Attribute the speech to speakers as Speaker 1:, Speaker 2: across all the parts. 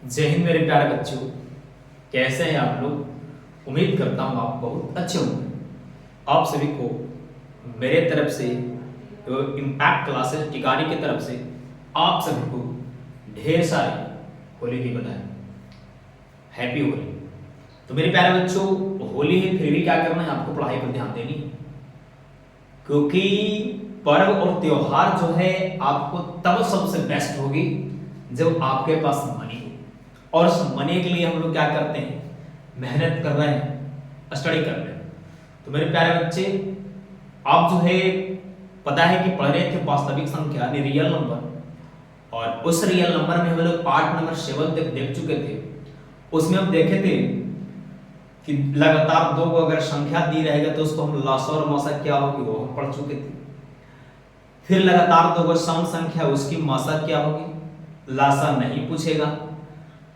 Speaker 1: जय हिंद मेरे प्यारे बच्चों, कैसे हैं आप लोग। उम्मीद करता हूँ आप बहुत अच्छे होंगे। आप सभी को मेरे तरफ से इम्पैक्ट क्लासेस टिकारी की तरफ से आप सभी को ढेर सारी होली की बधाई, हैप्पी होली। तो मेरे प्यारे बच्चों, होली है फिर भी क्या करना है, आपको पढ़ाई पर ध्यान देनी है, क्योंकि पर्व और त्योहार जो है आपको तब सबसे बेस्ट होगी जब आपके पास मनी हो। और उस मनी के लिए हम लोग क्या करते हैं, मेहनत कर रहे हैं, स्टडी कर रहे हैं। तो मेरे प्यारे बच्चे, आप जो है पता है कि पढ़ रहे थे वास्तविक संख्या यानी रियल नंबर, और उस रियल नंबर में हम लोग पार्ट नंबर 7 तक देख चुके थे। उसमें हम देखे थे कि लगातार दो को अगर संख्या दी रहेगा तो उसको हम लासा और मासा क्या होगी वो हम पढ़ चुके थे। फिर लगातार दो को सम संख्या, उसकी मासा क्या होगी, लासा नहीं पूछेगा।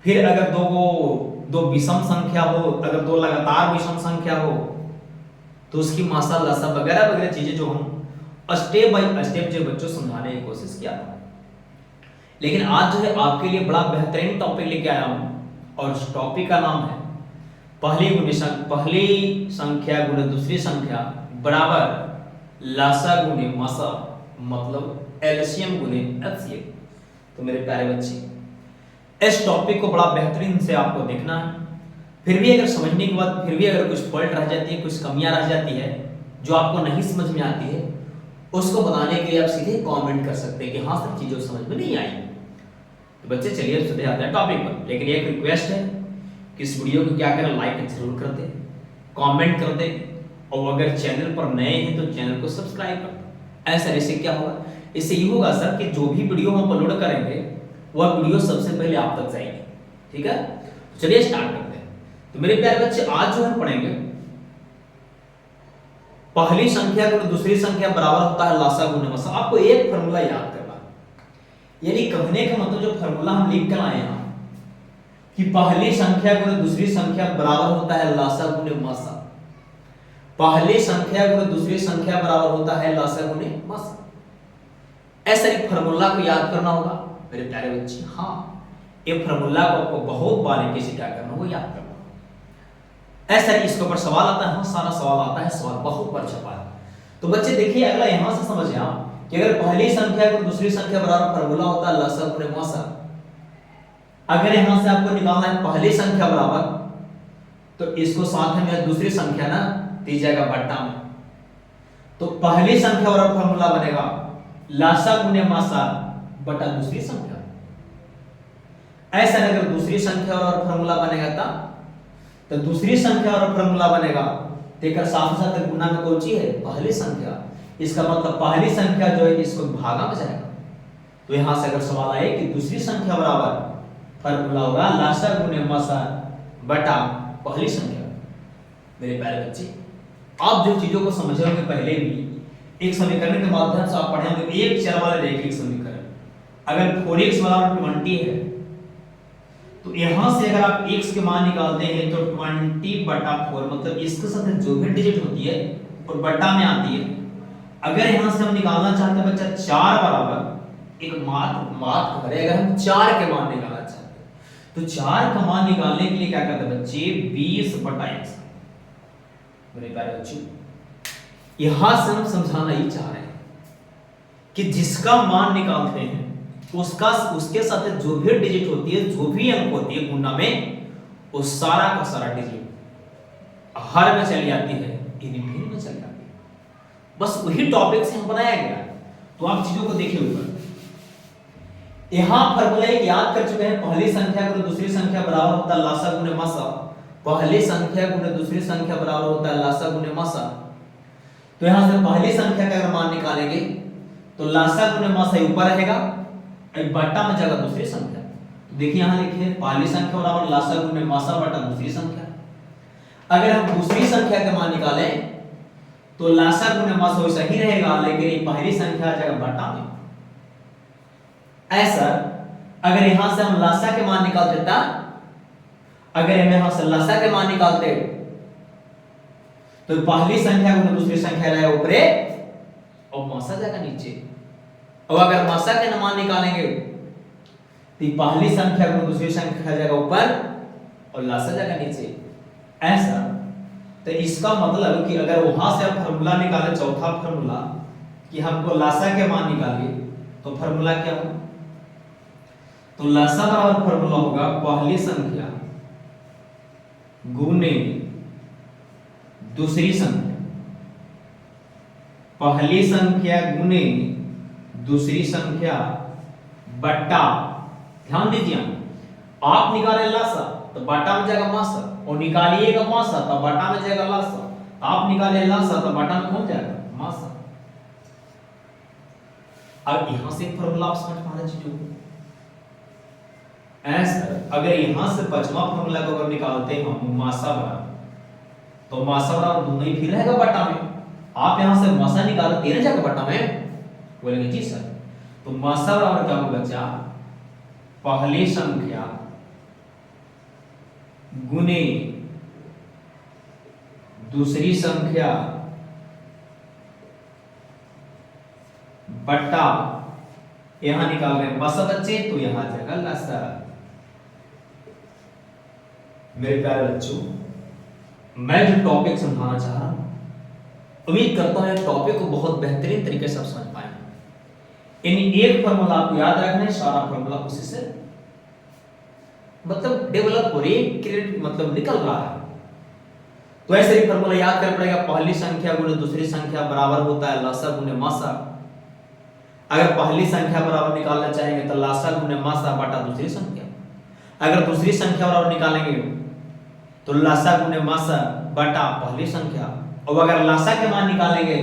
Speaker 1: फिर अगर दो विषम संख्या हो, अगर दो लगातार विषम संख्या हो तो उसकी मासा लासा वगैरह वगैरह चीजें जो हम स्टेप बाय स्टेप जो बच्चों समझाने की कोशिश किया था। लेकिन आज जो है आपके लिए बड़ा बेहतरीन टॉपिक लेके आया हूं, और उस टॉपिक का नाम है पहली संख्या गुणे दूसरी संख्या बराबर लासा गुणे मासा, मतलब एलसीएम गुणे एचसीएफ। तो मेरे प्यारे बच्चे, इस टॉपिक को बड़ा बेहतरीन से आपको देखना है। फिर भी अगर समझने के बाद फिर भी अगर कुछ फॉल्ट रह जाती है, कुछ कमियां रह जाती है जो आपको नहीं समझ में आती है, उसको बताने के लिए आप सीधे कमेंट कर सकते हैं कि हाँ सर चीजें समझ में नहीं आई। तो बच्चे चलिए सीधे आते हैं टॉपिक पर। लेकिन एक रिक्वेस्ट है कि इस वीडियो को क्या करें, लाइक जरूर कर दें, कमेंट कर दें, और अगर चैनल पर नए हैं तो चैनल को सब्सक्राइब कर दें। ऐसा इससे क्या होगा, इससे ये होगा सर कि जो भी वीडियो हम अपलोड करेंगे वह वीडियो सबसे पहले आप तक जाएगी। ठीक है, तो चलिए स्टार्ट करते हैं। तो मेरे प्यारे बच्चे, आज जो हम पढ़ेंगे पहली संख्या गुणे दूसरी संख्या बराबर होता है लासा गुणे मासा। आपको एक फॉर्मूला याद करना, यानी कहने का मतलब जो फॉर्मूला हम लिख कर आए हैं कि पहली संख्या गुणे दूसरी संख्या बराबर होता है लासा गुणे मासा। पहली संख्या गुणे दूसरी संख्या बराबर होता है लासा गुणे मासा। ऐसा एक फॉर्मूला को याद करना होगा मेरे प्यारे बच्चे। हाँ, ये फॉर्मूला को आपको बहुत बारीकी से क्या करना होगा, याद करना होगा। ऐसा इसके ऊपर सवाल आता है, हाँ सारा सवाल आता है, सवाल बहुत बार छपा है। तो बच्चे देखिए, अगला यहां से समझिए आप कि अगर पहली संख्या गुणे दूसरी संख्या बराबर फॉर्मूला होता है लासा गुणे मासा। अगर यहां से आपको निकालना है पहली संख्या बराबर, तो इसको साथ में दूसरी संख्या ना दी जाएगा बट्टा में, तो पहली संख्या बराबर फॉर्मूला बनेगा लासा गुणे मासा बटा दूसरी संख्या। ऐसा अगर दूसरी संख्या बराबर फॉर्मूला बनेगा तो दूसरी संख्या बराबर फॉर्मूला बनेगा, देखकर साथ साथ गुना में कौन सी है, पहली संख्या। इसका मतलब पहली संख्या जो है इसको भागा में जाएगा। तो यहां से अगर सवाल आए कि दूसरी संख्या बराबर फॉर्मूला होगा लासा गुणे मासा बटा पहली संख्या। मेरे प्यारे बच्चे, आप जो चीजों को समझ रहे होंगे पहले भी, एक समीकरण के माध्यम से आप पढ़े होंगे। एक चर वाले रैखिक समीकरण, अगर 4x बराबर 20 है तो यहां से अगर आप x के मान निकालते हैं तो 20 बटा 4, मतलब इसके साथ जो भी डिजिट होती है और बटा में आती है। अगर यहां से हम निकालना चाहते हैं बच्चा 4 बराबर एक मात करें, अगर हम 4 के मान निकालना चाहते हैं तो 4 का मान निकालने के लिए क्या करते हैं बच्चे, 20 बटा x। मेरे प्यारे बच्चों, यहां से हम समझाना ही चाह रहे हैं कि जिसका मान निकालते हैं उसके साथ जो भी डिजिट होती है, जो भी अंक होती है गुणा में, वो सारा का सारा डिजिट हर में चली जाती है, भिन्न में चली जाती है। बस वही टॉपिक से हम बनाया गया। तो आप चीजों को देखिए ऊपर, यहां फॉर्मूला एक याद कर चुके हैं, पहली संख्या गुणे दूसरी संख्या बराबर होता है लासा गुणे मासा। पहली संख्या गुणे दूसरी संख्या बराबर होता है लासा गुणे मासा। तो यहां से पहली संख्या का अगर मान निकालेंगे तो लासा गुणे मासा ऊपर रहेगा, एक बट्टा में जाएगा दूसरी संख्या। तो देखिए यहां लिखे पहली संख्या बराबर लासा गुणे मासा बटा दूसरी संख्या। अगर हम दूसरी संख्या का मान निकालें तो लासा गुणे मासा वैसा ही रहेगा, लेकिन ये पहली संख्या आ जाएगा बट्टा में। ऐसा अगर यहां से हम लासा के मान निकालते था, अगर हम यहां से लासा के मान निकालते तो पहली संख्या गुणे दूसरी संख्या रहेगा ऊपरे और मासा जाएगा नीचे। और अगर मासा के मान निकालेंगे तो पहली संख्या को दूसरी संख्या जाएगा ऊपर और लासा जाएगा नीचे, ऐसा। तो इसका मतलब कि अगर वहां से आप फॉर्मूला निकाले, चौथा फॉर्मूला कि हमको लासा के मान निकालिए, तो फॉर्मूला क्या होगा? तो लासा बराबर फॉर्मूला होगा पहली संख्या गुने दूसरी संख्या, पहली संख्या गुने दूसरी संख्या बट्टा, ध्यान दीजिए आप निकाले लासा तो बाटा में जाएगा मासा, और निकालिएगा मासा तो बाटा में जाएगा लासा, आप निकाले लासा तो बाटा में कौन जाएगा मासा। अब यहां से फॉर्मूला आप समझ पा रहे चीजों को ऐसा। अगर यहां से पांचवा फॉर्मूला को अगर निकालते हैं हम मासा बराबर, तो मासा बराबर दोनों ही फिर रहेगा बट्टा में। आप यहां से मासा निकालो तेरह जाएगा बट्टा में, बोलेंगे जी सर। तो मासा बराबर क्या होगा बच्चा? पहली संख्या गुने दूसरी संख्या बट्टा, यहां निकाल रहे हैं मासा बच्चे, तो यहां जाएगा लासा। मेरे प्यारे बच्चों, मैं जो टॉपिक समझाना चाह रहा हूं, उम्मीद करता हूं टॉपिक को बहुत बेहतरीन तरीके से आप समझ पाएंगे। यानी एक फॉर्मूला आपको याद रखना है, सारा फॉर्मूला उसी से मतलब डेवलप हो रही क्रिएट मतलब निकल रहा है। तो ऐसे ही फॉर्मूला याद करना पड़ेगा, पहली संख्या गुणे दूसरी संख्या बराबर होता है लासा गुणे मासा। अगर पहली संख्या बराबर निकालना चाहेंगे तो लासा गुणे मासा बटा दूसरी संख्या। अगर दूसरी संख्या बराबर निकालेंगे तो लासा गुणे मासा बटा पहली संख्या। और अगर लासा के मान निकालेंगे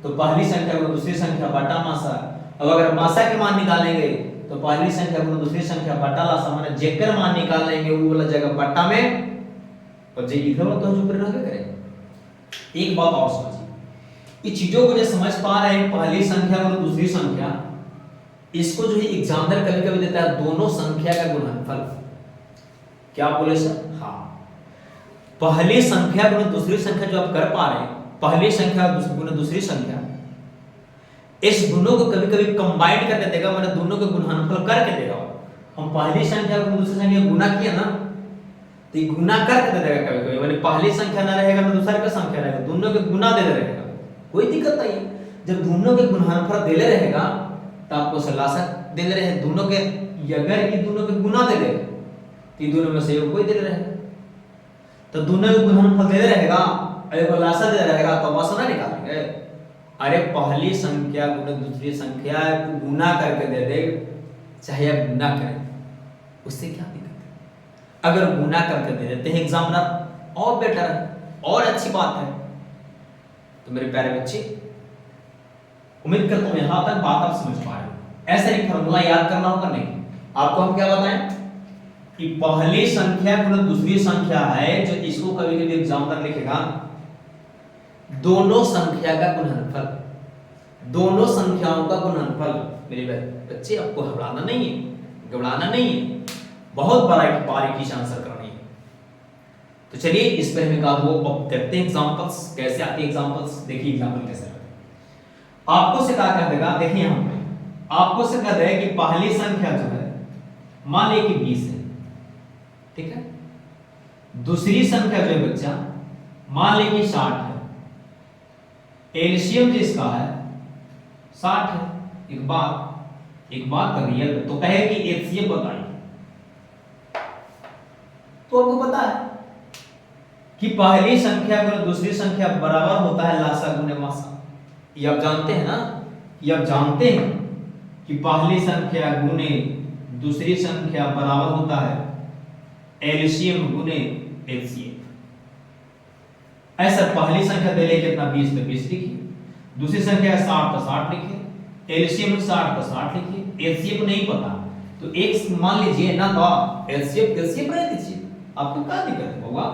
Speaker 1: तो पहली संख्या गुणे दूसरी संख्या बटा मासा। और अगर मासा के मान निकालेंगे तो पहली संख्या गुणे दूसरी संख्या बटा लासा, माने जेकर मान निकाल लेंगे वो वाला जगह बट्टा में, और जे इधर हो तो जो ऊपर रहबे करे। एक बात और समझिए, ये चीजों को जो समझ पा रहे हैं, पहली संख्या और दूसरी संख्या, इसको जो है एग्जामिनर कभी-कभी देता है दोनों संख्या का गुणनफल। क्या बोले सर? हाँ, पहली संख्या गुणे दूसरी संख्या जो आप कर पा रहे हैं, पहली संख्या गुणे दूसरी संख्या, इस दोनों को कभी-कभी कंबाइन करके देगा, माने दोनों के गुणनफल करके देगा। हम पहली संख्या को दूसरी संख्या गुना किया ना, तो ये गुना करके दे देगा कभी-कभी, माने पहली संख्या ना रहेगा ना दूसरी का संख्या रहेगा, दोनों के गुना दे रहेगा, कोई दिक्कत नहीं है। जब दोनों के गुणनफल देले रहेगा तो आपको सलासा देले रहे, दोनों के अगर ये दोनों के गुना देले तो ये दोनों में से कोई देले रहेगा, तो दोनों के गुणनफल देले रहेगा और एक लासा दे रहेगा, तो वासना निकालेंगे। अरे पहली संख्या गुणे दूसरी संख्या को गुना करके दे दे, चाहे आप गुना करें, उससे क्या दिक्कत है? अगर गुना करके दे देते हैं एग्जामिनर और बेटर है, और अच्छी बात है। तो मेरे प्यारे बच्चे, उम्मीद करता हूं यहां तक बात आप समझ पा रहे हो। ऐसा एक फॉर्मूला याद करना होगा नहीं, आपको हम क्या बताएं कि पहली संख्या गुणे दूसरी संख्या है, जो इसको कभी-कभी एग्जामिनर लिखेगा दोनों संख्या का गुणनफल, दोनों संख्याओं का गुणनफल। मेरे बच्चे, आपको घबराना नहीं है, घबराना नहीं है, बहुत बारीकी से आंसर करनी है। तो चलिए इस पर हम एक आध वो देखते हैं एग्जांपल्स कैसे आते हैं। एग्जांपल्स देखिए, एग्जांपल कैसे आते हैं। आपको से क्या कर देगा, देखिए यहां पे आपको से कह रहे हैं कि पहली संख्या जो है मान लीजिए कि 20 है, ठीक है। दूसरी संख्या जो है बच्चा मान लीजिए 60 है, एलसीएम जिसका है 60 है। एक बात रियल तो कहे कि एचसीएफ बताइए, तो आपको पता है कि पहली संख्या गुणे दूसरी संख्या बराबर होता है लासा गुणे मासा। ये आप जानते हैं ना, ये आप जानते हैं कि पहली संख्या गुणे दूसरी संख्या बराबर होता है एलसीएम गुणे एचसीएफ। ऐसा पहली संख्या दे ले कितना 20 तो 20 लिखिए, दूसरी संख्या 60 तो 60 लिखिए, एलसीएम 60 तो 60 लिखिए। एचसीएफ नहीं पता तो एक मान लीजिए ना, तो एचसीएफ रह दीजिए, आपको क्या दिक्कत होगा।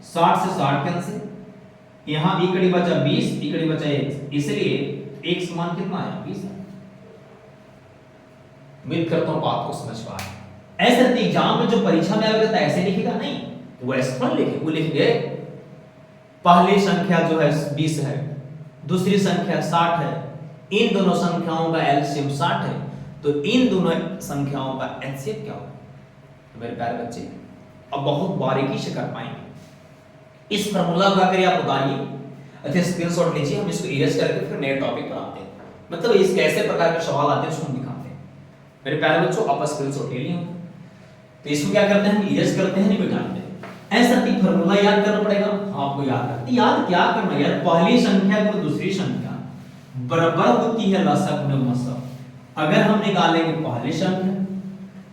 Speaker 1: 60 से 60 कैंसिल, यहां इकड़ी बचा 20, इकड़ी बचा 1, इसलिए एक समान कितना है 20। उम्मीद करता हूं बात को समझ पा रहे। ऐसे एग्जाम में जो परीक्षा में आएगा तो ऐसे लिखेगा नहीं, वो ऐसे थोड़ा लिखे, वो लिखेंगे पहली संख्या जो है 20 है, दूसरी संख्या 60 है, इन दोनों संख्याओं का एलसीएम 60 है, तो इन दोनों संख्याओं का एचसीएफ क्या होगा? तो मेरे प्यारे बच्चे अब बहुत बारीकी से कर पाएंगे इस फार्मूला का। अगर आप उतारिए अच्छा स्क्रीनशॉट लीजिए, हम इसको इरेज करके फिर नए टॉपिक पर आते हैं। मतलब इस कैसे प्रकार के सवाल आते हैं उसको हम दिखाते हैं। मेरे प्यारे बच्चों आप स्क्रीनशॉट ले लिए, तो इसको क्या करते हैं हम इरेज करते हैं, नहीं मिटाते हैं। ऐसा भी फार्मूला याद करना पड़ेगा। आपको याद करते याद क्या करना यार, पहली संख्या को दूसरी संख्या बराबर होती है लसा गुने मसा। अगर हम निकालेंगे पहली संख्या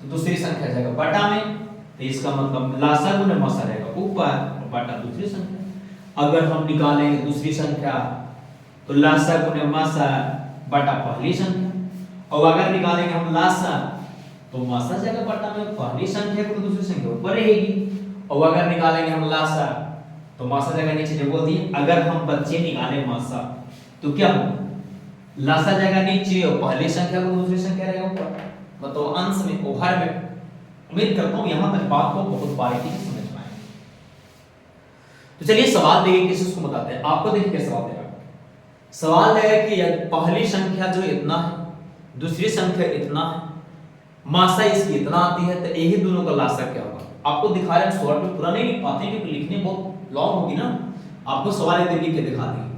Speaker 1: तो दूसरी संख्या जाएगा बटा में, तो इसका मतलब लसा गुने मसा रहेगा ऊपर और बटा दूसरी संख्या। अगर हम निकालेंगे दूसरी संख्या तो लसा गुने मसा बटा पहली संख्या, और अगर निकालेंगे हम लसा तो मसा जाएगा बटा में, पहली संख्या को दूसरी संख्या ऊपर रहेगी। और अगर निकालेंगे हम लासा तो मासा जगह नीचे जो बोल दिए। अगर हम बच्चे निकाले मासा तो क्या होगा, लासा जगह नीचे और पहली संख्या को दूसरी संख्या रहेगा ऊपर, मतलब अंश में ओहर में। उम्मीद करता हूं यहां तक बात को बहुत बारीकी से समझ पाए। तो चलिए सवाल देखिए किस उसको बताते हैं। आपको देखिए क्या सवाल देगा। सवाल है कि पहली संख्या जो इतना है दूसरी संख्या इतना है, मासा इसकी इतना आती है, तो यही दोनों का लासा क्या होगा। आपको दिखा रहे हैं शॉर्ट में, पूरा नहीं लिख पाते क्योंकि लिखने बहुत लॉन्ग होगी ना। आपको सवाल एक लिख के दिखा देंगे।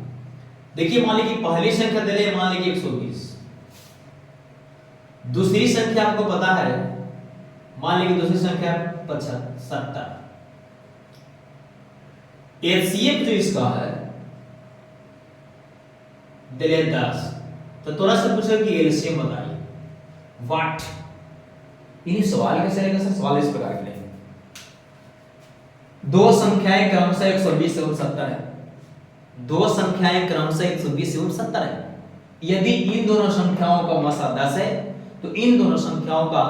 Speaker 1: देखिए मान लीजिए पहली संख्या दे रहे मान लीजिए 120, दूसरी संख्या आपको पता है मान लीजिए दूसरी संख्या 70। एचसीएफ जो इसका है दे 10, तो थोड़ा सा पूछो कि एलसीएम बताइए व्हाट। इन्हीं सवाल कैसे रहेगा सर, सवाल इस प्रकार के दो संख्याएं क्रमशः 120 एवं 70 है। दो संख्याएं क्रमशः 120 एवं 70 है। यदि इन दोनों संख्याओं का मसा 10 है तो इन दोनों संख्याओं का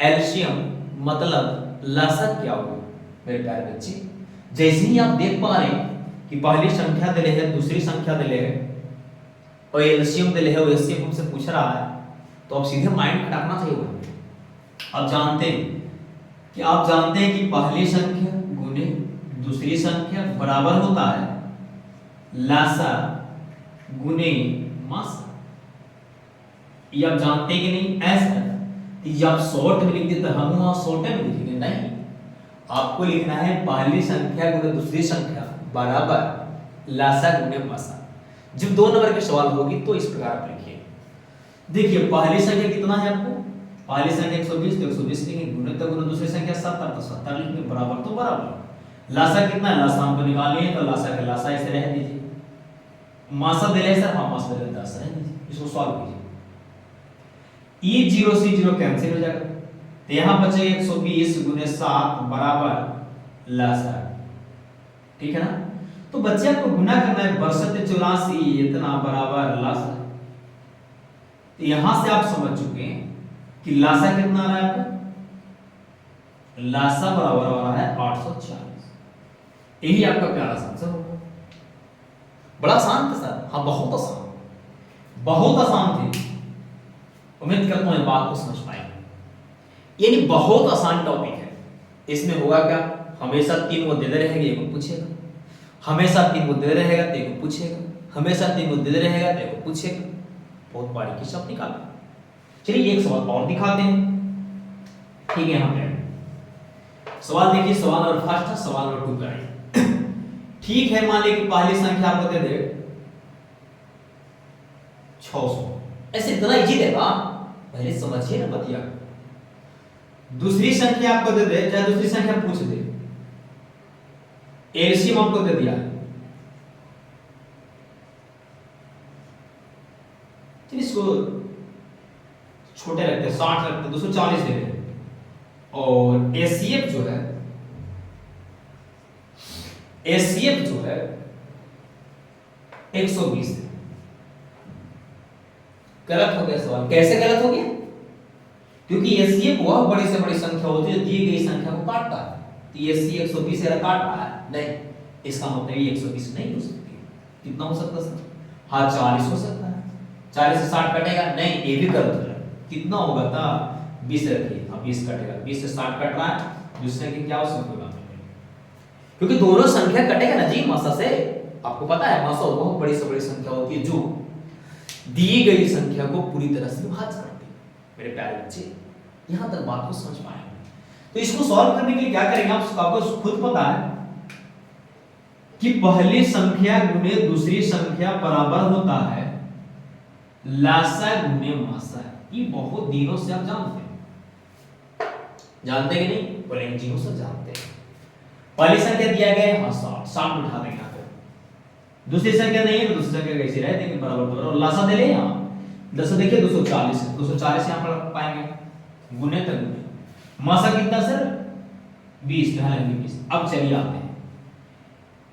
Speaker 1: एलसीएम मतलब लसा क्या होगा। मेरे प्यारे बच्चे जैसे ही आप देख पा रहे हैं कि पहली संख्या दिले है दूसरी संख्या दिले है और एलसीएम दिले है, एलसीएम हमसे पूछ रहा है, तो आप सीधे माइंड खटाकना चाहिए। आप जानते हैं कि पहली संख्या गुने दूसरी संख्या बराबर होता है लासा गुने मासा। ये आप जानते हैं कि नहीं? ऐसा ये आप शॉर्ट में लिख देते, हम वहां शॉर्ट में लिखेंगे नहीं, आपको लिखना है पहली संख्या गुने दूसरी संख्या बराबर लासा गुने मासा। जब 2 नंबर के सवाल होगी तो इस प्रकार आप लिखिए। देखिए पहली संख्या कितना है आपको, पहली संख्या 120 तो 120 लिखेंगे, गुणे तो गुणे दूसरी संख्या 70 तो 70 लिखेंगे, बराबर तो बराबर। लासा कितना है, लासा हमको निकालनी है, तो लासा का लासा ऐसे रह दीजिए। मासा दे ले सर, हां मासा दे 10 रह दीजिए, इसको सॉल्व कीजिए। ये 0 से 0 कैंसिल हो जाएगा, तो यहां बचे 120 गुने 7 बराबर लासा। ठीक है ना। तो बच्चे आपको गुना करना है, 62 इतना बराबर लासा। तो यहां से आप समझ चुके हैं कि लासा कितना आ रहा है आपका, लासा बराबर हो रहा है 840। यही आपका प्यारा सा आंसर होगा। बड़ा आसान था सर, हाँ बहुत आसान, बहुत आसान थी। उम्मीद करता हूं इस बात को समझ पाएंगे। यानी बहुत आसान टॉपिक है। इसमें होगा क्या, हमेशा 3 मुद्दे रहेंगे, एक को पूछेगा, हमेशा 3 मुद्दे रहेगा तो एक को पूछेगा, हमेशा 3 मुद्दे रहेगा तो एक को पूछेगा। बहुत बारीकी से आप निकालना। चलिए एक सवाल और दिखाते हैं। ठीक है, यहां पे सवाल देखिए, सवाल नंबर फर्स्ट है, सवाल नंबर 2 करें। ठीक है, मान लीजिए कि पहली संख्या आपको दे दे 600, ऐसे इतना इजी देगा, पहले समझिए ना बतिया। दूसरी संख्या आपको दे दे, चाहे दूसरी संख्या पूछ दे, एलसीएम आपको दे दिया, चलिए इसको छोटे रखते हैं, 60 रखते हैं, 240 दे रहे। और एचसीएफ जो है, एचसीएफ जो है 120 है। गलत हो गया सवाल। कैसे गलत हो गया? क्योंकि एचसीएफ वह बड़ी से बड़ी संख्या होती है जो दी गई संख्या को काटता है। तो एचसीएफ 120 है, काट रहा है नहीं, इसका मतलब ये 120 नहीं हो सकती। कितना हो सकता है सर? हाँ 40 हो सकता है। 40 से 60 कटेगा नहीं, ये भी गलत है। कितना होगा था 20 रखिए, अब 20 कटेगा, 20 से 60 कट रहा है, दूसरे की क्या हो सकता है, क्योंकि दोनों संख्या कटेगा ना जी मासा से। आपको पता है मासा बहुत बड़ी से बड़ी संख्या होती है जो दी गई संख्या को पूरी तरह से विभाजित करती है। मेरे प्यारे बच्चे, यहां तक बात को समझ पाए? तो इसको सॉल्व करने के लिए क्या करेंगे, आपको खुद पता है कि पहली संख्या गुने दूसरी संख्या बराबर होता है लासा गुने मासा। ये बहुत दिनों से आप जानते हैं, जानते कि नहीं? बोले दिनों से जानते हैं। पहली संख्या दिया गया है, हाँ 60 बिठा देंगे यहाँ पे। दूसरी संख्या नहीं है तो दूसरी संख्या कैसी रहे देंगे बराबर बराबर, और लासा दे ले यहाँ 10 देखिए 240 है, 240 यहाँ पर पाएंगे गुने तक गुने। मासा कितना सर 20, ध्यान रखिए 20। अब चलिए आते हैं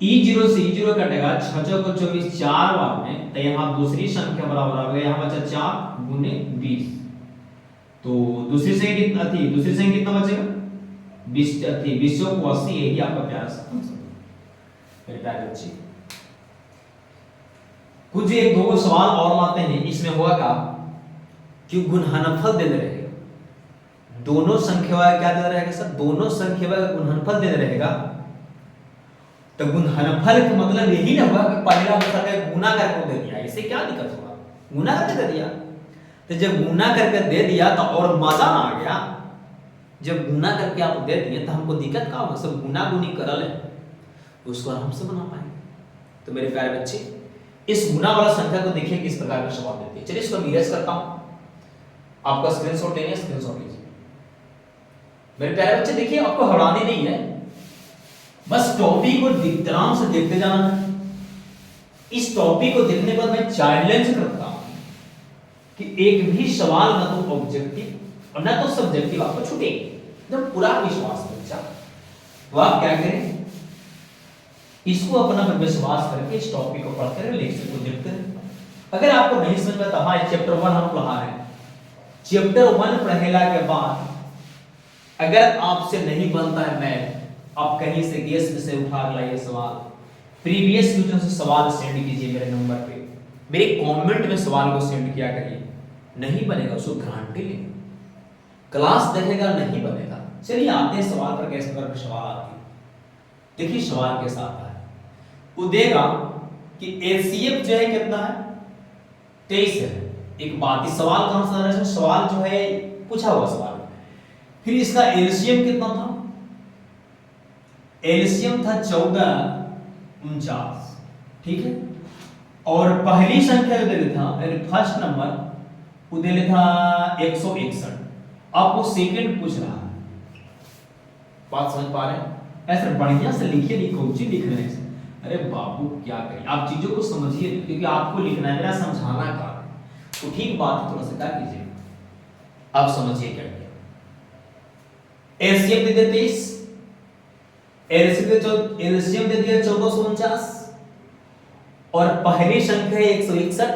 Speaker 1: E0 से E0 कटेगा 6 को 24 4 बार में, तो यहाँ दूसरी संख्या बराबर आ गई, यहाँ बचा 4 गुने 20। तो दूसरी संख्या कितना थी, दूसरी संख्या कितना बचेगा 20 थी, 20 को 80, यही आपका प्यारा सा मेरे प्यारे बच्चे। कुछ एक दो सवाल और लाते हैं, इसमें होगा क्या कि गुणनफल दे रहेगा, दोनों संख्या का क्या दे रहेगा सर, दोनों संख्या का गुणनफल दे रहेगा। तो गुणनफल का मतलब यही ना हुआ कि पहला बता के गुना करके दे दिया, इसे क्या दिक्कत होगा, गुना करके दे दिया। तो जब गुना करके दे दिया तो और मजा आ गया, जब गुना करके आप दे दिए तो हमको दिक्कत क्या होगा, सब गुना गुनी करल है उसको आराम से बना पाएंगे। तो मेरे प्यारे बच्चे, इस गुना वाला संख्या को देखिए किस प्रकार का सवाल देती है। चलिए इसको इरेज करता हूं, आपका स्क्रीनशॉट लेंगे, स्क्रीनशॉट लीजिए। मेरे प्यारे बच्चे देखिए, आपको हड़ानी नहीं है, बस टॉपिक को ध्यान से देखते जाना है। इस टॉपिक को देखने पर मैं चैलेंज करता हूं कि एक भी सवाल ना तो ऑब्जेक्टिव और ना तो सब्जेक्टिव आपको छूटे, जब पूरा विश्वास बच्चा, तो आप क्या करें, इसको अपना विश्वास करके इस टॉपिक को पढ़ते रहे, लेक्चर को देखते रहे। अगर आपको नहीं समझ में आता, हाँ चैप्टर 1 हम पढ़ा रहे हैं, चैप्टर 1 पढ़ेला के बाद अगर आपसे नहीं बनता है मैथ, आप कहीं से गेस में से उठा लाइए सवाल, प्रीवियस क्वेश्चन से सवाल सेंड कीजिए मेरे नंबर पे, मेरे कमेंट में सवाल को सेंड किया करिए। नहीं बनेगा उसको गारंटी ले, क्लास देखेगा नहीं बनेगा। चलिए आते हैं सवाल पर, कैसे करके सवाल आती है। देखिए सवाल के साथ है, वो देगा कि एचसीएफ जो है कितना है 23 है। एक बात, इस सवाल कौन सा है, सवाल जो है पूछा हुआ सवाल, फिर इसका एलसीएम कितना था, एलसीएम था 1449, ठीक है। और पहली संख्या जो दे था, फर्स्ट नंबर वो दे था 161। आपको सेकंड पूछ रहा है, बात समझ पा रहे हैं? ऐसे बढ़िया से लिखिए, लिख रहे हैं। अरे बाबू क्या करें, आप चीजों को समझिए, क्योंकि आपको लिखना है, मेरा समझाना का, तो ठीक बात थोड़ा सा क्या कीजिए, आप समझिए क्या किया। एलसीएम दे दिया 23, एलसीएम दे दिया 1449, और पहली संख्या 161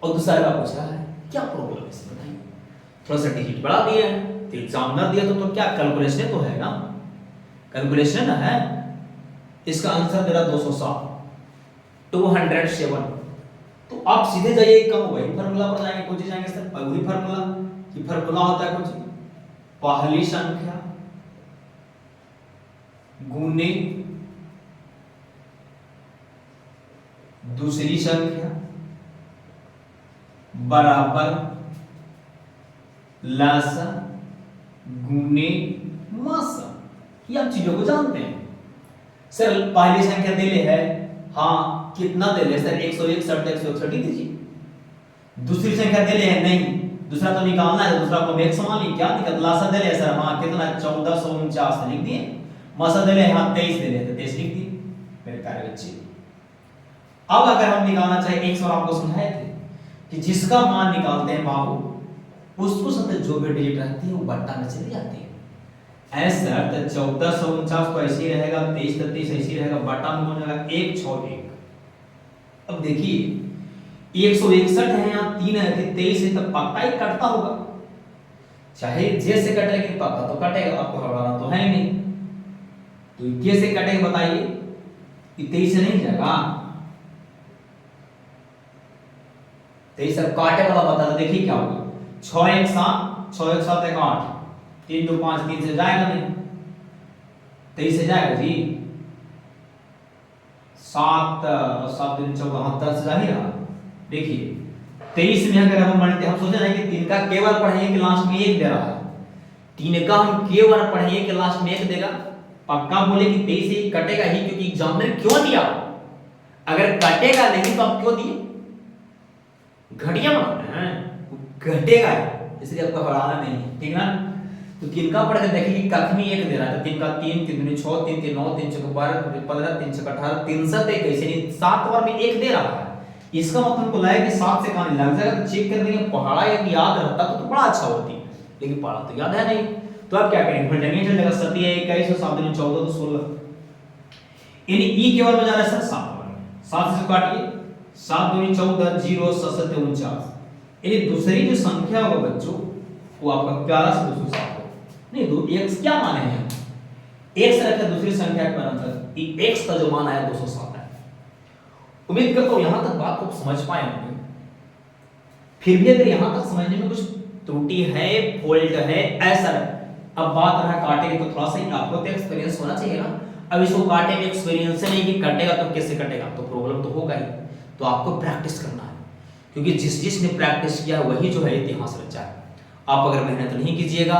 Speaker 1: और दूसरा का पूछ रहा है। क्या प्रॉब्लम है इसमें बताइए, थोड़ा सा डिजिट बढ़ा दिया है तो एग्जामिनर दिया तो क्या कैलकुलेशन तो है ना, कैलकुलेशन है। इसका आंसर दे रहा 207, 207। तो आप सीधे जाइए, कम वही फार्मूला पर जाएंगे, कुछ जाएंगे सर वही फार्मूला, कि फार्मूला होता है कुछ पहली संख्या गुने दूसरी संख्या बराबर लासा गुने मासा। ये आप चीजों को जानते हैं। सर पहली संख्या दे ले है, हाँ कितना दे ले सर, 161 161 ही दीजिए। दूसरी संख्या दे ले है, नहीं दूसरा तो निकालना है, दूसरा को एक समान ही, क्या दिक्कत, लासा दे ले सर, हाँ कितना 1449 लिख दिए, मासा दे ले, हाँ 23 दे ले तो 23 लिख दिए। मेरे प्यारे बच्चे, अब अगर हम निकालना चाहे, एक सवाल आपको समझाए थे कि जिसका मान निकालते हैं बाबू, उसको साथ जो भी डिजिट रहती है वो बट्टा में चली जाती है। ऐसा तो 1449 तो ऐसे ही रहेगा, 23 33 ऐसे ही रहेगा, बट्टा में हो जाएगा 161। अब देखिए 161 है, यहाँ 3 है, 23 है, तो पक्का ही कटता होगा, चाहे जैसे कटे लेकिन पक्का तो कटेगा, आपको हड़बड़ाना तो है ही नहीं। तो कैसे कटेगा बताइए, 23 से नहीं जाएगा, 23 से काटे वाला बता दो, देखिए क्या होगा, 6 1 7 6 1 7 1 8, 3 2 5, 3 से जाएगा नहीं, 23 से जाएगा जी, 7 7 3 14 10 से जा ही रहा। देखिए 23 में अगर हम सोचे ना कि 3 का केवल पढ़ेंगे कि लास्ट में 1 दे रहा है, 3 का हम केवल पढ़ेंगे कि लास्ट में 1 देगा, पक्का बोले कि 23 ही कटेगा ही, क्योंकि एग्जामिनर क्यों दिया? अगर कटेगा नहीं तो आप क्यों दिए? घटिया बनाते हैं, घटेगा इसलिए आपको पढ़ाना नहीं, ठीक ना? तो 3 का पढ़ के देखिए कि कख में 1 दे रहा है, 3 का 3, 3 दूनी 6, 3 3 9, 3 6 12, 15, 3 6 18, 3 7 1, ऐसे नहीं 7 बार में 1 दे रहा है। इसका मतलब को लाया कि 7 से कहां लग जाएगा, तो चेक कर देंगे पढ़ा या याद रहता तो बड़ा अच्छा होती, लेकिन पढ़ा तो याद है नहीं, तो आप क्या करेंगे? फलटनी चल जाएगा 7 21 और 7 दूनी 14 तो 16, यानी ई केवल बजा रहा है सर 7 बार, 7 से काटिए 7 दूनी 14, 0 7 7 49, यानी दूसरी जो संख्या होगा बच्चों वो आपका 11 से 207 हो, नहीं दो x क्या माने हैं, x रखा दूसरी संख्या का अंतर, x का जो मान आया 207 है। उम्मीद करता हूं यहां तक बात को समझ पाए होंगे। फिर भी अगर यहां तक समझने में कुछ त्रुटि है, फॉल्ट है, ऐसा अब बात रहा काटे की, तो थोड़ा सा आपको तो एक्सपीरियंस होना चाहिए ना। अब इसको काटे में एक्सपीरियंस नहीं कि कटेगा तो कैसे कटेगा, तो प्रॉब्लम तो होगा ही, तो आपको प्रैक्टिस करना है, क्योंकि जिसने प्रैक्टिस किया वही जो है इतिहास रचा है। आप अगर मेहनत नहीं कीजिएगा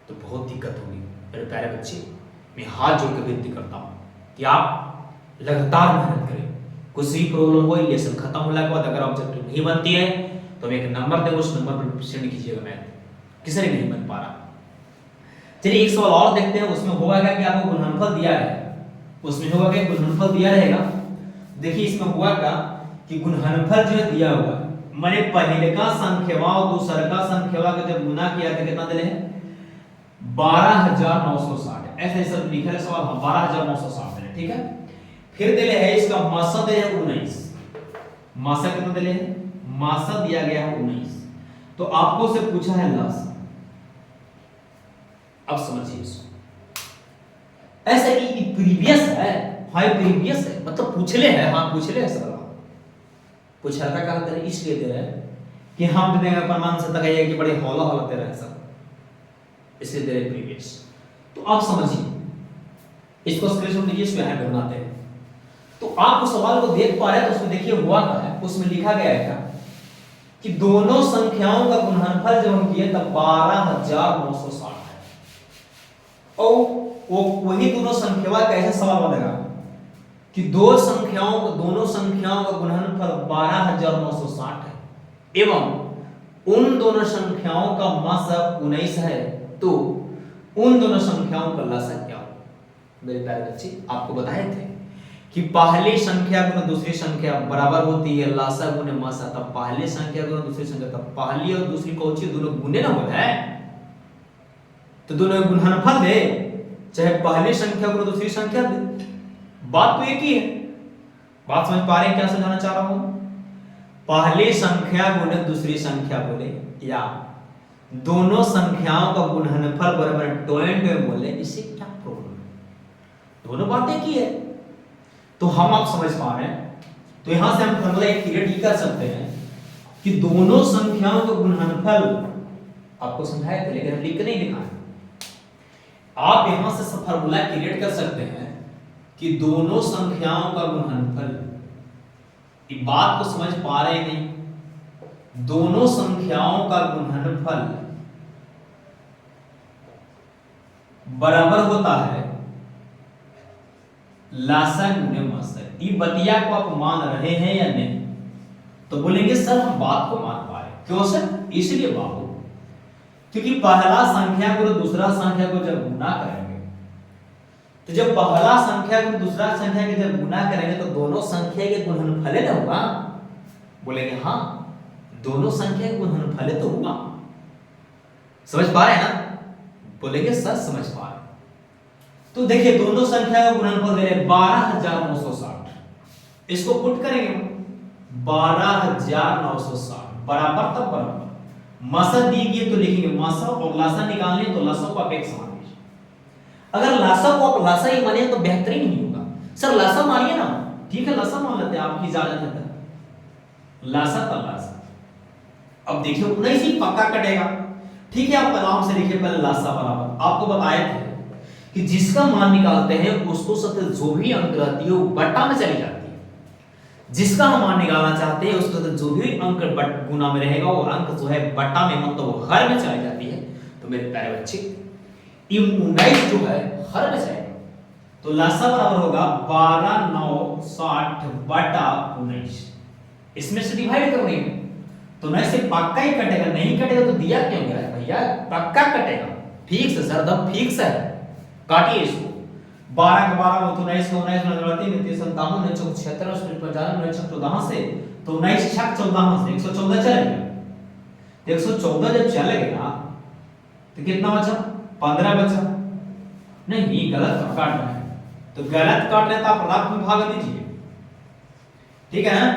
Speaker 1: तो बहुत दिक्कत होगी। मेरे प्यारे बच्चे, मैं हाथ जोड़ के विनती करता हूँ कि आप लगातार मेहनत करें, कुछ भी प्रॉब्लम हो, लेसन खत्म होने के बाद अगर ऑब्जेक्टिव नहीं बनती है तो हमें एक नंबर दे, उस नंबर पर सेंड कीजिएगा। मैथ किसी ने नहीं बन पा रहा। चलिए एक सवाल और देखते हैं, उसमें होगा क्या कि आपको गुणनफल दिया है, उसमें होगा क्या गुणनफल दिया रहेगा। देखिए इसमें हुआ क्या कि गुणनफल जो है दिया हुआ है, मैंने पहले का संख्यावा और दूसरा का संख्यावा का जब गुना किया तो कितना दिले हैं 12960, ऐसे सब लिखा है सवाल, 12960 दिले, ठीक है। फिर दिले है इसका मासा दिया है 19, मासा कितना दिले है, मासा दिया गया है 19, तो आपको से पूछा है लासा। अब समझिए इसको, ऐसा कि प्रीवियस है, हाई प्रीवियस है, मतलब पूछले है, हाँ पूछले है सवाल, पूछा था क्या करें, इसलिए दे रहे हैं कि हम देंगे प्रमाण से तक है कि बड़े हौला हौला दे रहे हैं सब, इसलिए दे रहे प्रीवियस। तो आप समझिए इसको स्क्रीनशॉट लीजिए, इसको यहां पे बनाते हैं। तो आप उस सवाल को देख पा रहे हैं, तो उसमें देखिए हुआ क्या है, उसमें लिखा गया है क्या कि दोनों संख्याओं का गुणनफल जब हम किए तब 12960 है, और वो वही दोनों संख्यावा कैसे सवाल बनेगा कि दोनों संख्याओं का गुणनफल 12960 है एवं उन दोनों संख्याओं का मासा 19 है, तो उन दोनों संख्याओं का लसा क्या हो। मेरे प्यारे बच्चे, आपको बताए थे कि पहली संख्या गुना दूसरी संख्या बराबर होती है लसा गुने मासा, तब पहली संख्या गुना दूसरी संख्या, तब पहली और दूसरी कौची दोनों गुने ना होता है, तो दोनों गुणनफल दे, चाहे पहली संख्या गुना दूसरी संख्या दे, बात तो एक ही है। बात समझ पा रहे हैं क्या समझाना चाह रहा हूं? पहली संख्या गुने दूसरी संख्या बोले या दोनों संख्याओं का गुणनफल बराबर टोएंट में बोले, इससे क्या प्रॉब्लम है? दोनों बातें एक ही है, तो हम आप समझ पा रहे हैं। तो यहां से हम फॉर्मूला एक क्रिएट कर सकते हैं कि दोनों संख्याओं का गुणनफल, आपको समझाया था लेकिन लिख नहीं लिखा है। आप यहां से फॉर्मूला क्रिएट कर सकते हैं कि दोनों संख्याओं का गुणनफल, ये बात को समझ पा रहे नहीं, दोनों संख्याओं का गुणनफल बराबर होता है लासा गुने मासा। ये बतिया को आप मान रहे हैं या नहीं? तो बोलेंगे सर हम बात को मान पा रहे। क्यों सर? इसलिए बाबू क्योंकि पहला संख्या को दूसरा संख्या को जब गुना करेंगे, तो जब पहला संख्या को दूसरा संख्या के जब गुना करेंगे तो दोनों संख्या के गुणनफल ना होगा। बोलेंगे हाँ, दोनों संख्या के गुणनफल तो होगा। समझ पा रहे हैं ना? बोलेंगे सर समझ पा रहे। तो देखिए दोनों संख्या का गुणनफल दे रहे 12960, इसको पुट करेंगे 12960 बराबर तब बराबर मासा दी गई तो लिखेंगे मासा, और लासा निकालने तो लासा को आप एक समान लीजिए। अगर लासा को आप लासा ही मानिए तो बेहतरीन नहीं होगा। सर लासा मानिए ना, ठीक है लासा मान लेते हैं, आपकी इजाजत है तो लासा तब लासा। अब देखिए 19 ही पक्का कटेगा, ठीक है। आप आराम से लिखिए पहले लासा बराबर, आपको बताए थे कि जिसका मान निकालते हैं उसको सतह जो भी अंक रहती है वो बट्टा में चली जाती है। जिसका हम मान निकालना चाहते हैं उसका तो जो भी अंक गुना में रहेगा वो अंक जो है बट्टा में मतलब वो हर में चली जाती है। तो मेरे प्यारे बच्चे 19 जो है हर में जाएगा, तो लसा बराबर होगा 12 9 60 बटा 19। इसमें से डिवाइड करोगे तो नहीं से पक्का ही कटेगा, नहीं कटेगा तो दिया क्यों गया है भैया, पक्का कटेगा, फिक्स है सर, दम फिक्स है। काटिए इसको, 12 का 12 तो 19 का 19 29 57 76 95 14 से तो 19 छक 14 से 114 चलेगा। तो 114 जब चलेगा तो कितना बचा, 15 बचा। नहीं गलत काट रहे हैं, तो गलत काट रहे तो आप लाभ में भाग दीजिए, ठीक है ना।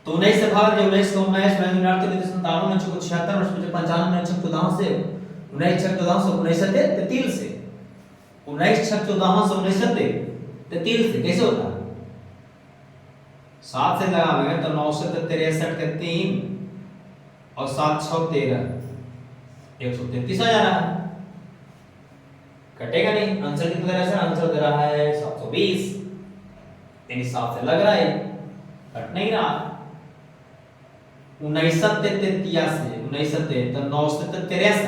Speaker 1: तो 19 से भाग दे, 19 को 19 97 97 76 95 14 से 19 6 14 से 19 से 33 से 19 6 14 से 19 से 33 से कैसे होता है, 7 से लगाएंगे तो 9 से 63 के 3 और 7 6 13 133 आ जा रहा है, कटेगा नहीं। आंसर कितना दे रहा है, आंसर दे रहा है 720, यानी 7 से लग रहा है, कट नहीं रहा। 19 से 19 से तो 9 से 63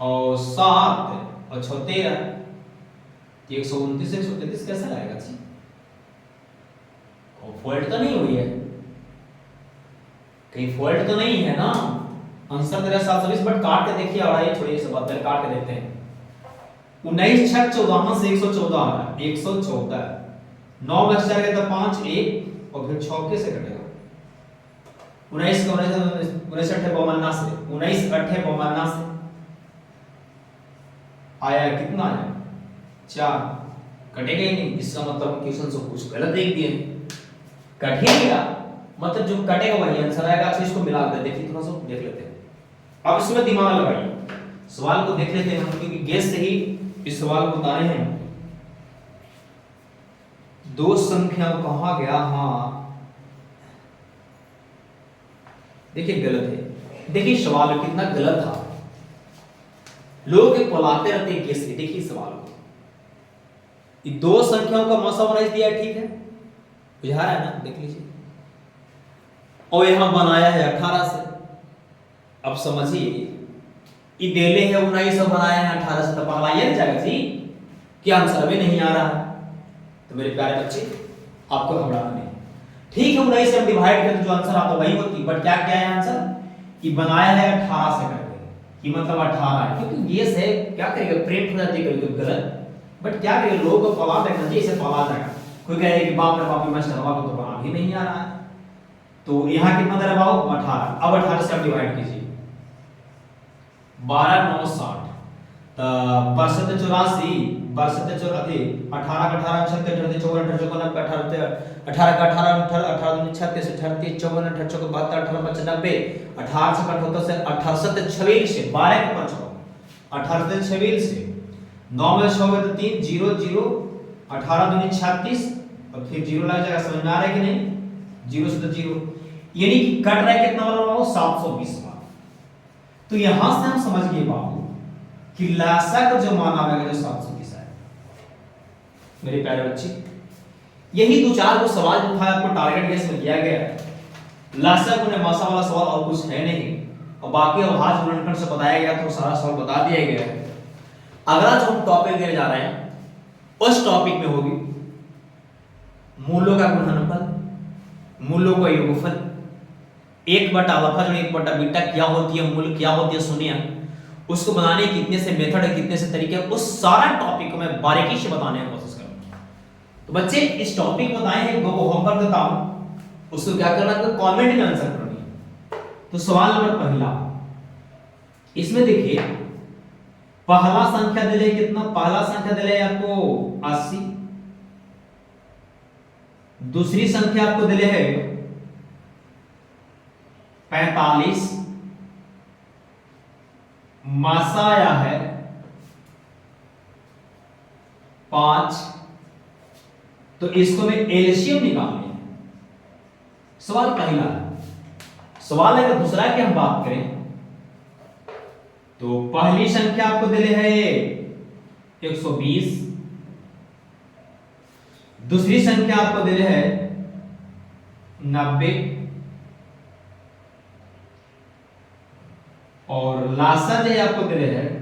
Speaker 1: और 7 और 6 13 129 133 कैसे आएगा जी, फॉल्ट तो नहीं हुई है, कहीं फॉल्ट तो नहीं है ना। आंसर दे रहा है 720, बट काट के देखिए, और ये छोड़िए सब बात, पहले काट के देखते हैं। 19 6 14 से 114 आ रहा है, 114 9 बच जाएगा तो 5 1 और फिर 6 कैसे कटेगा। 19 का 19 8 52 से 19 8 52 से आया कितना आया 4, कटेगा ही नहीं। इसका मतलब क्वेश्चन से कुछ गलत देख दिए, कट ही गया, मतलब जो कटेगा वही आंसर आएगा। अच्छा इसको मिला के देखिए, थोड़ा सा देख लेते हैं। अब इसमें दिमाग लगाइए, सवाल को देख लेते हैं हम, क्योंकि गेस से ही इस सवाल को बता रहे हैं। दो संख्या कहा गया, हाँ देखिए गलत है, देखिए सवाल कितना गलत था, लोग पलाते रहते हैं गेस से। देखिए सवाल को, ये दो संख्याओं का मौसा बनाई दिया, ठीक है बुझा रहा है ना, देख लीजिए। और यहां बनाया है 18 से, अब समझिए ये देले है 19 बनाया है 18 से, तो पगलाइए नहीं जाएगा जी, क्या आंसर भी नहीं आ रहा है। तो मेरे प्यारे बच्चे आपको घबराना नहीं, ठीक है 19 से हम डिवाइड करते जो आंसर आता वही होती, बट क्या क्या है आंसर, कि बनाया है 18 से करके, कि मतलब 18 है, क्योंकि ये से क्या करेगा प्रिंट हो जाती है कभी गलत, बट क्या करेगा लोगों को पला देना जी, इसे पला देगा। कोई कहेगा कि बाप रे बाप मास्टर बाप तो बना भी नहीं आ रहा है, तो यहां कितना दे रहा है 18। अब 18 से आप डिवाइड कीजिए, 12 9 60 तो 62 84 62 84 18 का 18 36 38 54 54 18 का 18 18 36 38 54 38 72 18 95 18 से कट होता से 18 से 26 से 12 के पांच 18 से 26 से 9 में 6 में तो 3 0 0 18 दूनी 36 और फिर 0 लग जाएगा, समझ में आ रहा है कि नहीं, 0 से तो 0, यानी कि कट रहा है कितना वाला हो 720 वाला। तो यहां से हम समझ गए बाबू कि लासा का जो मान आएगा जो 720 है। मेरे प्यारे बच्चे यही दो चार वो सवाल जो था आपको टारगेट गेस में दिया गया है, लासा को ने मासा वाला सवाल और कुछ है नहीं, और बाकी अवहाज गुणनखंड से बताया गया तो सारा सवाल बता दिया गया है। अगला जो हम टॉपिक लेने जा रहे हैं उस टॉपिक में होगी मूलों का गुणनफल, मूलों का योगफल, 1 बटा अल्फा जो 1 बटा बीटा क्या होती है, मूल क्या होती है शून्य, उसको बनाने के कितने से मेथड है, कितने से तरीके, उस सारा टॉपिक को मैं बारीकी से बताने की कोशिश करूंगा। तो बच्चे इस टॉपिक बताए हैं वो होमवर्क देता हूं, उसको क्या करना है, कमेंट में आंसर करनी है। तो सवाल नंबर पहला, इसमें देखिए पहला संख्या दिले कितना, पहला संख्या दिले आपको 80, दूसरी संख्या आपको दिले है 45, मासा आया है 5, तो इसको मैं एलसीएम निकालनी है। सवाल पहला है। सवाल अगर दूसरा की हम बात करें तो पहली संख्या आपको दिले है 120, दूसरी संख्या आपको दे रहे हैं 90 और लासा जो है आपको दे रहे हैं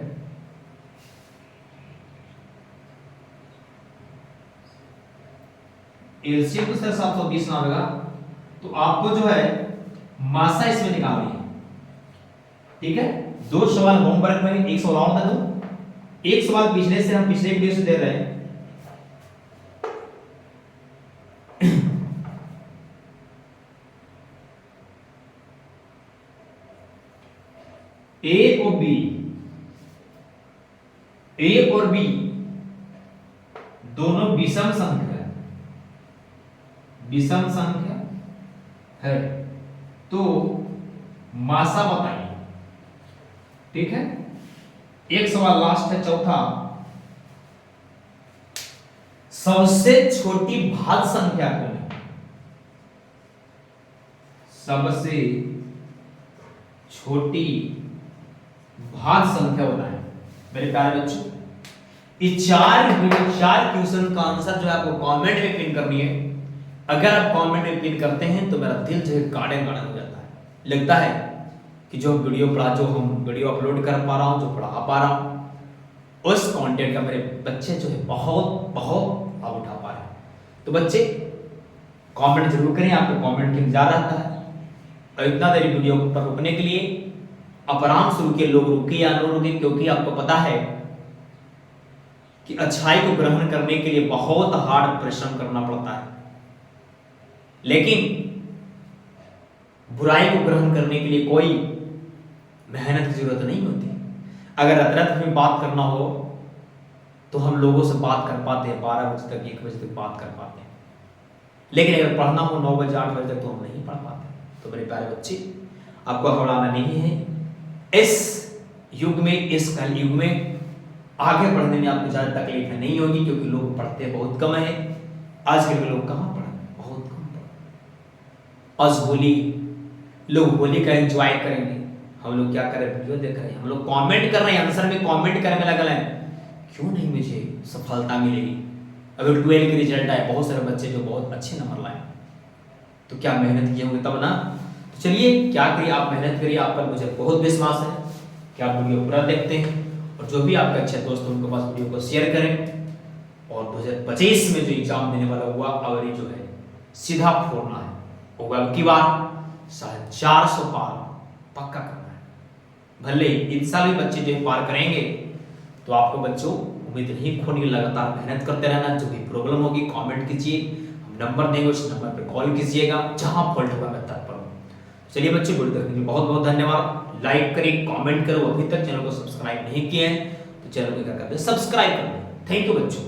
Speaker 1: 720 ना होगा, तो आपको जो है मासा इसमें निकालनी है। ठीक है, दो सवाल होमवर्क में, एक सवाल और बता दूं, एक सवाल पिछले से हम पिछले वीडियो से दे रहे हैं। ए और बी, ए और बी दोनों विषम संख्या, विषम संख्या है, तो मासा बताइए। ठीक है, एक सवाल लास्ट है, चौथा, सबसे छोटी भाज्य संख्या कौन है? सबसे छोटी भाज्य संख्या बताएं मेरे प्यारे बच्चों। इस चार क्वेश्चन का आंसर जो है आपको कमेंट में पिन करनी है। अगर आप कमेंट में पिन करते हैं तो मेरा दिल जो है गार्डन गार्डन हो जाता है, लगता है कि जो वीडियो पढ़ा, जो हम वीडियो अपलोड कर पा रहा हूं, जो पढ़ा पा रहा हूं, उस कंटेंट का मेरे बच्चे जो है बहुत बहुत लाभ उठा पा रहे हैं। तो बच्चे कमेंट जरूर करें, आपको कमेंट की इंतजार रहता है। और इतना देरी वीडियो पर रुकने के लिए आप आराम से रुकिए, लोग रुके या न रुके, क्योंकि आपको पता है कि अच्छाई को ग्रहण करने के लिए बहुत हार्ड परिश्रम करना पड़ता है, लेकिन बुराई को ग्रहण करने के लिए कोई मेहनत की जरूरत नहीं होती। अगर अदरक में बात करना हो तो हम लोगों से बात कर पाते हैं 12 बजे तक, 1 बजे तक बात कर पाते हैं, लेकिन अगर पढ़ना हो 9 बजे 8 बजे तक तो हम नहीं पढ़ पाते। तो मेरे प्यारे बच्चे, आपको घबराना नहीं है। इस युग में, इस कल युग में आगे बढ़ने में आपको ज्यादा तकलीफ नहीं होगी, क्योंकि लोग पढ़ते बहुत कम है। आजकल के लोग कहाँ पढ़, बहुत कम पढ़। आज होली, लोग होली का एंजॉय करेंगे, हम लोग क्या कर रहे हैं, वीडियो देख रहे हैं, हम लोग कमेंट कर रहे हैं, आंसर में कमेंट करने में लगे हैं, क्यों नहीं मुझे सफलता मिलेगी। अगर 12 के रिजल्ट आए, बहुत सारे बच्चे जो बहुत अच्छे नंबर लाए, तो क्या मेहनत किए होंगे तब ना। तो चलिए क्या करिए, आप मेहनत करिए, आप पर मुझे बहुत विश्वास है कि आप वीडियो पूरा देखते हैं, और जो भी आपके अच्छे दोस्त हैं उनके पास वीडियो को शेयर करें। और 2025 में जो एग्जाम देने वाला हुआ, और ये जो है सीधा फोड़ना है, होगा की बार 450 पार पक्का करना है। भले इस साल भी बच्चे जो है पार करेंगे, तो आपको बच्चों उम्मीद नहीं खोनी, लगातार मेहनत करते रहना। जो भी प्रॉब्लम होगी कमेंट कीजिए, हम नंबर देंगे, उस नंबर पे कॉल कीजिएगा, जहां फॉल्ट होगा मैं तत्पर हूं। चलिए बच्चे, वीडियो देखने के लिए बहुत बहुत धन्यवाद। लाइक करें, कमेंट करो, अभी तक चैनल को सब्सक्राइब नहीं किए हैं तो चैनल को क्या करते हैं, सब्सक्राइब कर दें। थैंक यू बच्चों।